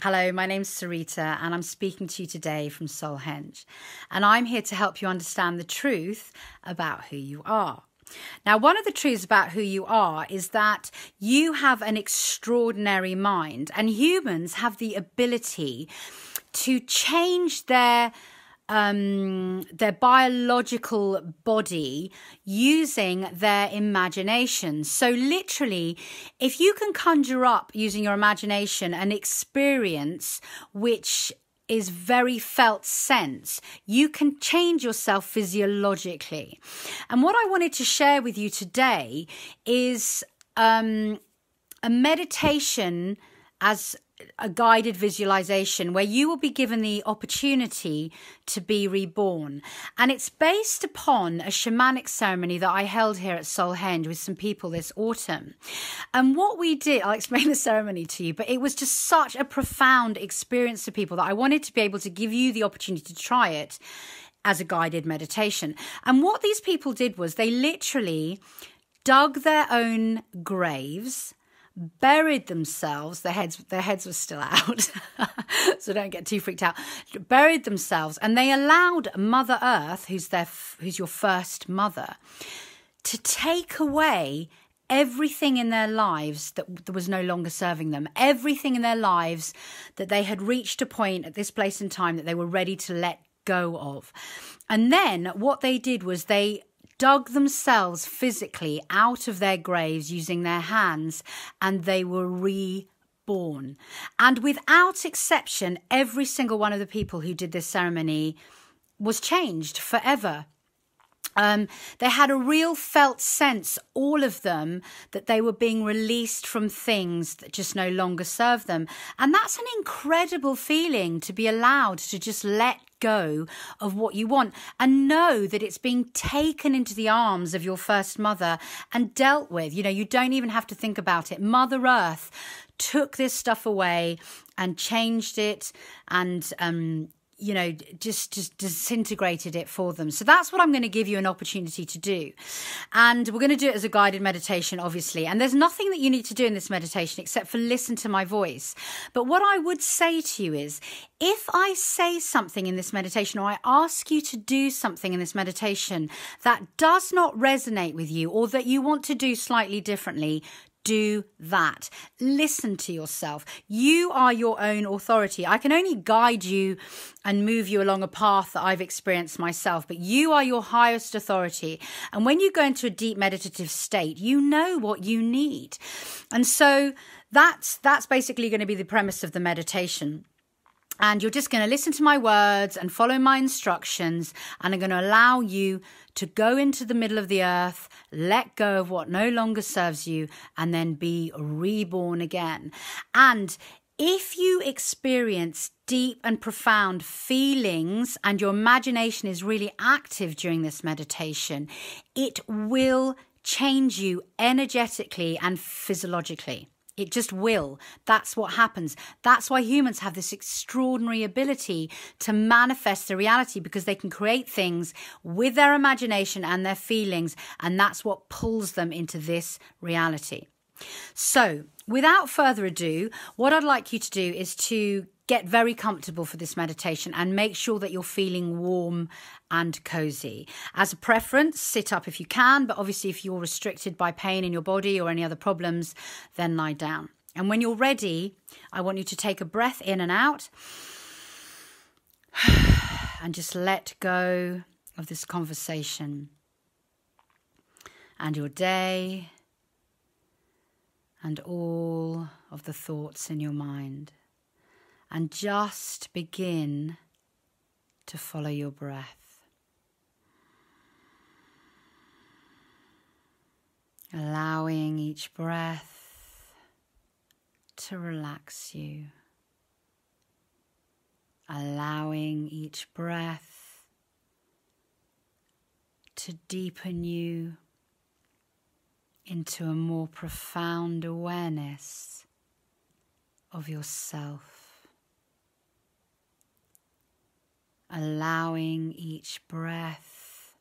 Hello, my name's Sarita and I'm speaking to you today from Soulhenge. And I'm here to help you understand the truth about who you are. Now, one of the truths about who you are is that you have an extraordinary mind, and humans have the ability to change their biological body using their imagination. So literally, if you can conjure up using your imagination an experience which is very felt sense, you can change yourself physiologically. And what I wanted to share with you today is a meditation as a guided visualization where you will be given the opportunity to be reborn. And it's based upon a shamanic ceremony that I held here at Soulhenge with some people this autumn. And what we did, I'll explain the ceremony to you, but it was just such a profound experience to people that I wanted to be able to give you the opportunity to try it as a guided meditation. And what these people did was they literally dug their own graves, buried themselves, their heads were still out, so don't get too freaked out, buried themselves, and they allowed Mother Earth, who's your first mother, to take away everything in their lives that was no longer serving them, everything in their lives that they had reached a point at this place in time that they were ready to let go of. And then what they did was they dug themselves physically out of their graves using their hands, and they were reborn. And without exception, every single one of the people who did this ceremony was changed forever. They had a real felt sense, all of them, that they were being released from things that just no longer serve them. And that's an incredible feeling, to be allowed to just let go of what you want and know that it's being taken into the arms of your first mother and dealt with. You know, you don't even have to think about it. Mother Earth took this stuff away and changed it and just disintegrated it for them. So that's what I'm going to give you an opportunity to do. And we're going to do it as a guided meditation, obviously. And there's nothing that you need to do in this meditation except for listen to my voice. But what I would say to you is, if I say something in this meditation, or I ask you to do something in this meditation that does not resonate with you, or that you want to do slightly differently, do that. Listen to yourself. You are your own authority. I can only guide you and move you along a path that I've experienced myself, but you are your highest authority. And when you go into a deep meditative state, you know what you need. And so that's basically going to be the premise of the meditation. And you're just going to listen to my words and follow my instructions. And I'm going to allow you to go into the middle of the earth, let go of what no longer serves you, and then be reborn again. And if you experience deep and profound feelings and your imagination is really active during this meditation, it will change you energetically and physiologically. It just will. That's what happens. That's why humans have this extraordinary ability to manifest the reality, because they can create things with their imagination and their feelings, and that's what pulls them into this reality. So, without further ado, what I'd like you to do is to get very comfortable for this meditation and make sure that you're feeling warm and cozy. As a preference, sit up if you can, but obviously if you're restricted by pain in your body or any other problems, then lie down. And when you're ready, I want you to take a breath in and out and just let go of this conversation and your day and all of the thoughts in your mind. And just begin to follow your breath. Allowing each breath to relax you. Allowing each breath to deepen you into a more profound awareness of yourself. Allowing each breath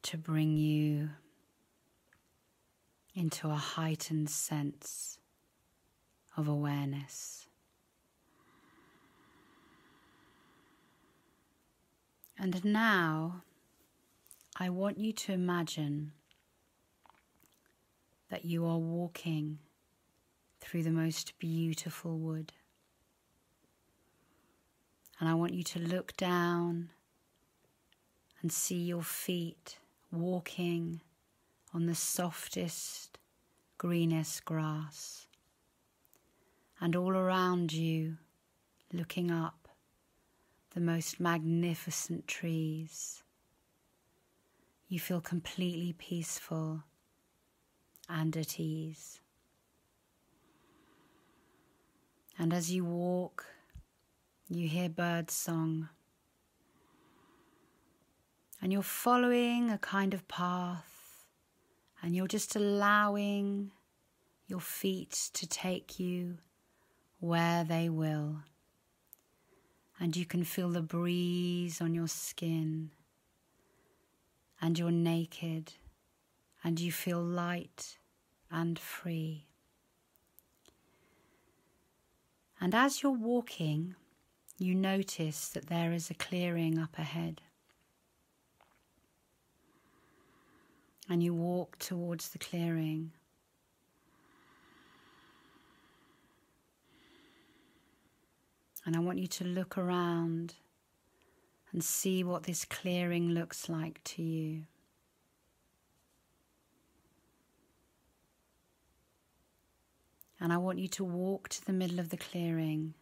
to bring you into a heightened sense of awareness. And now I want you to imagine that you are walking through the most beautiful wood. And I want you to look down and see your feet walking on the softest, greenest grass. And all around you, looking up, the most magnificent trees. You feel completely peaceful and at ease. And as you walk, you hear bird song. And you're following a kind of path, and you're just allowing your feet to take you where they will. And you can feel the breeze on your skin, and you're naked, and you feel light and free. And as you're walking, you notice that there is a clearing up ahead. And you walk towards the clearing. And I want you to look around and see what this clearing looks like to you. And I want you to walk to the middle of the clearing.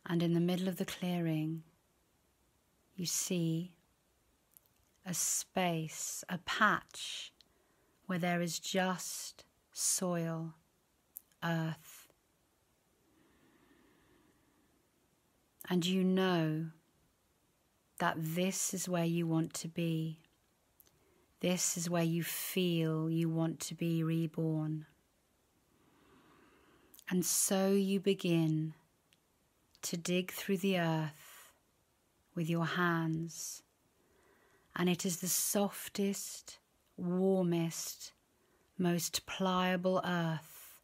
And in the middle of the clearing, you see a space, a patch, where there is just soil, earth. And you know that this is where you want to be. This is where you feel you want to be reborn. And so you begin to dig through the earth with your hands. And it is the softest, warmest, most pliable earth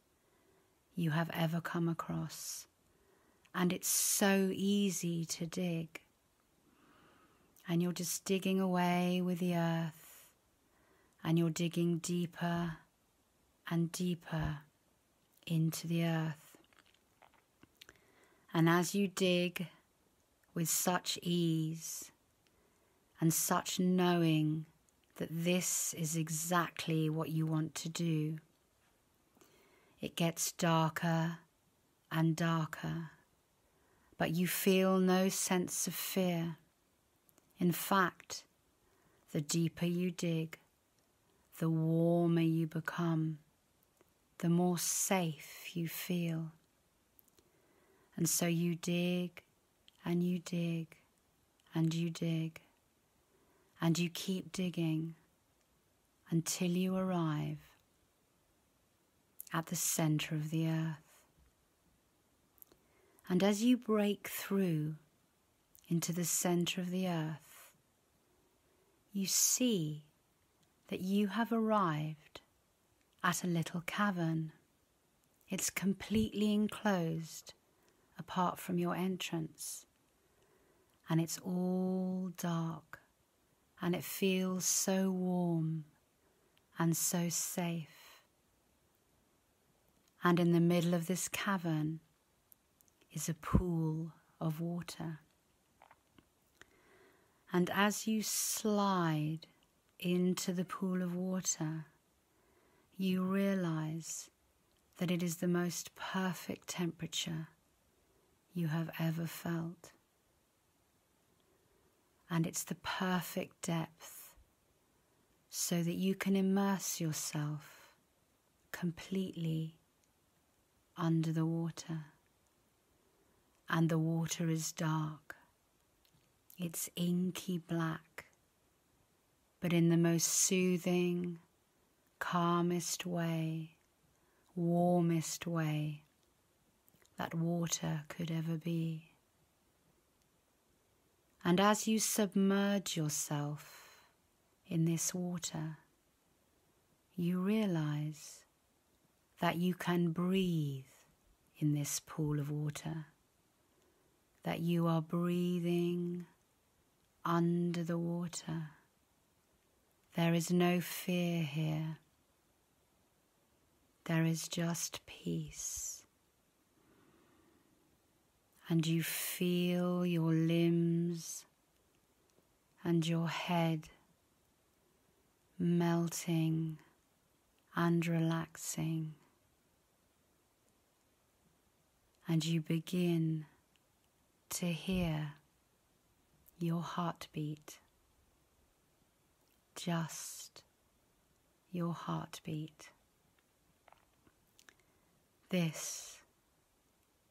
you have ever come across. And it's so easy to dig. And you're just digging away with the earth. And you're digging deeper and deeper into the earth. And as you dig with such ease and such knowing that this is exactly what you want to do, it gets darker and darker, but you feel no sense of fear. In fact, the deeper you dig, the warmer you become, the more safe you feel. And so you dig, and you dig, and you dig, and you keep digging until you arrive at the center of the earth. And as you break through into the center of the earth, you see that you have arrived at a little cavern. It's completely enclosed apart from your entrance, and it's all dark, and it feels so warm and so safe. And in the middle of this cavern is a pool of water. And as you slide into the pool of water, you realize that it is the most perfect temperature you have ever felt. And it's the perfect depth so that you can immerse yourself completely under the water. And the water is dark. It's inky black, but in the most soothing, calmest way, warmest way that water could ever be. And as you submerge yourself in this water, you realize that you can breathe in this pool of water, that you are breathing under the water. There is no fear here. There is just peace. And you feel your limbs and your head melting and relaxing. And you begin to hear your heartbeat, just your heartbeat. This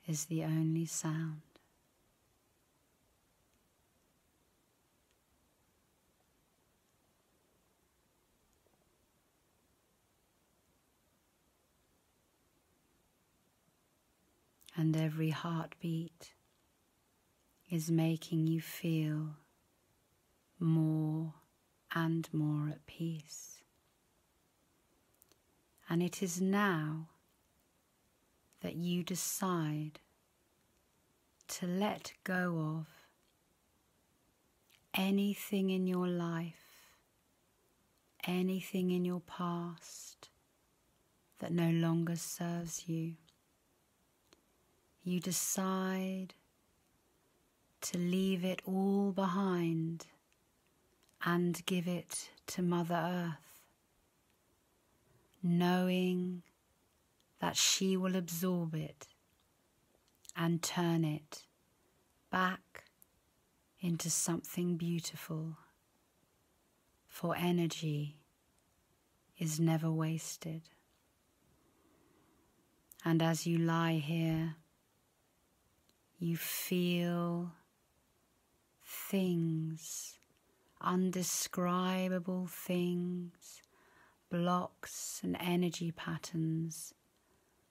is the only sound. And every heartbeat is making you feel more and more at peace. And it is now that you decide to let go of anything in your life, anything in your past that no longer serves you. You decide to leave it all behind and give it to Mother Earth, knowing that she will absorb it and turn it back into something beautiful, for energy is never wasted. And as you lie here, you feel things, undescribable things, blocks and energy patterns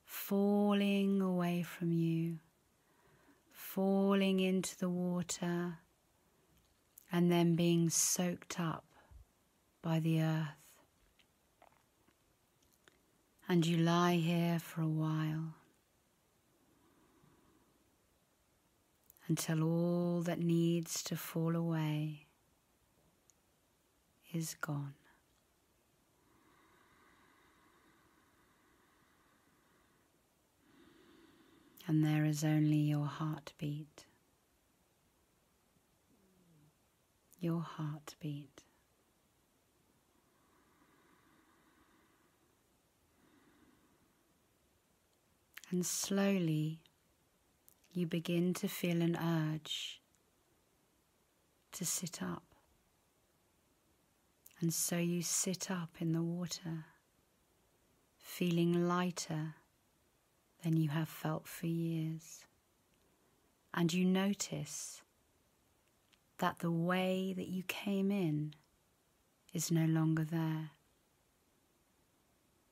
falling away from you, falling into the water and then being soaked up by the earth. And you lie here for a while until all that needs to fall away is gone. And there is only your heartbeat. Your heartbeat. And slowly you begin to feel an urge to sit up. And so you sit up in the water, feeling lighter than you have felt for years. And you notice that the way that you came in is no longer there.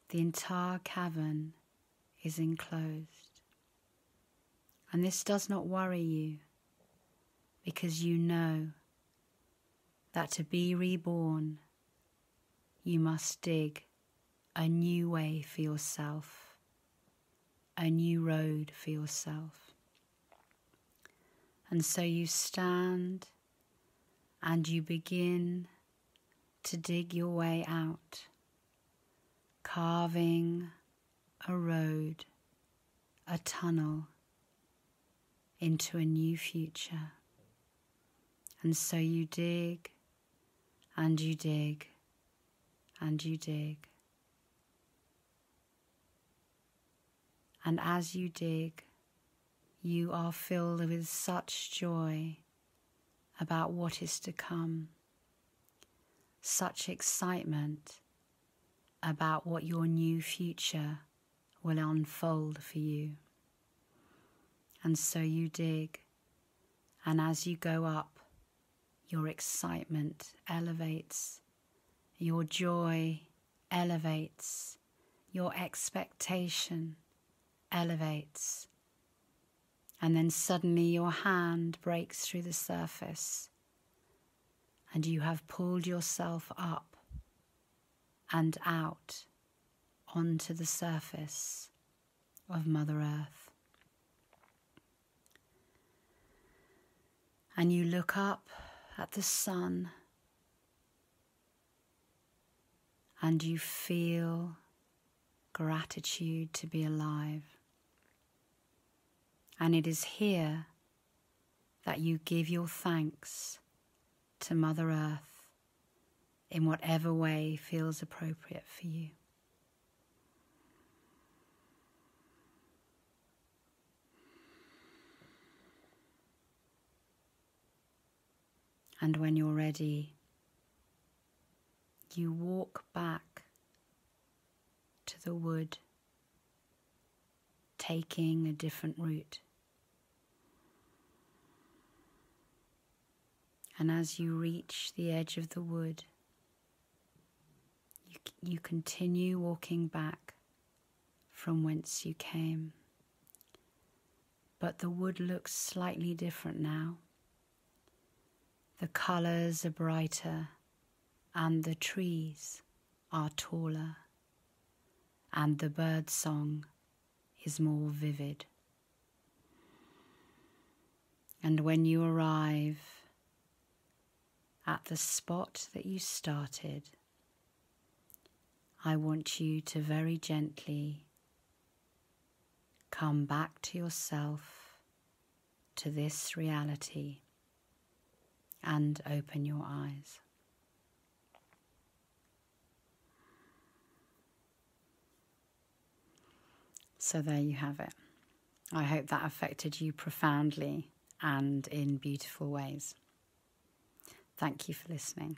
The entire cavern is enclosed. And this does not worry you, because you know that to be reborn, you must dig a new way for yourself, a new road for yourself. And so you stand and you begin to dig your way out, carving a road, a tunnel into a new future. And so you dig and you dig and you dig. And as you dig, you are filled with such joy about what is to come, such excitement about what your new future will unfold for you. And so you dig, and as you go up, your excitement elevates, your joy elevates, your expectation elevates. And then suddenly your hand breaks through the surface and you have pulled yourself up and out onto the surface of Mother Earth. And you look up at the sun and you feel gratitude to be alive. And it is here that you give your thanks to Mother Earth in whatever way feels appropriate for you. And when you're ready, you walk back to the wood, taking a different route. And as you reach the edge of the wood, you continue walking back from whence you came. But the wood looks slightly different now. The colours are brighter and the trees are taller and the bird song is more vivid. And when you arrive at the spot that you started, I want you to very gently come back to yourself, to this reality, and open your eyes. So there you have it. I hope that affected you profoundly and in beautiful ways. Thank you for listening.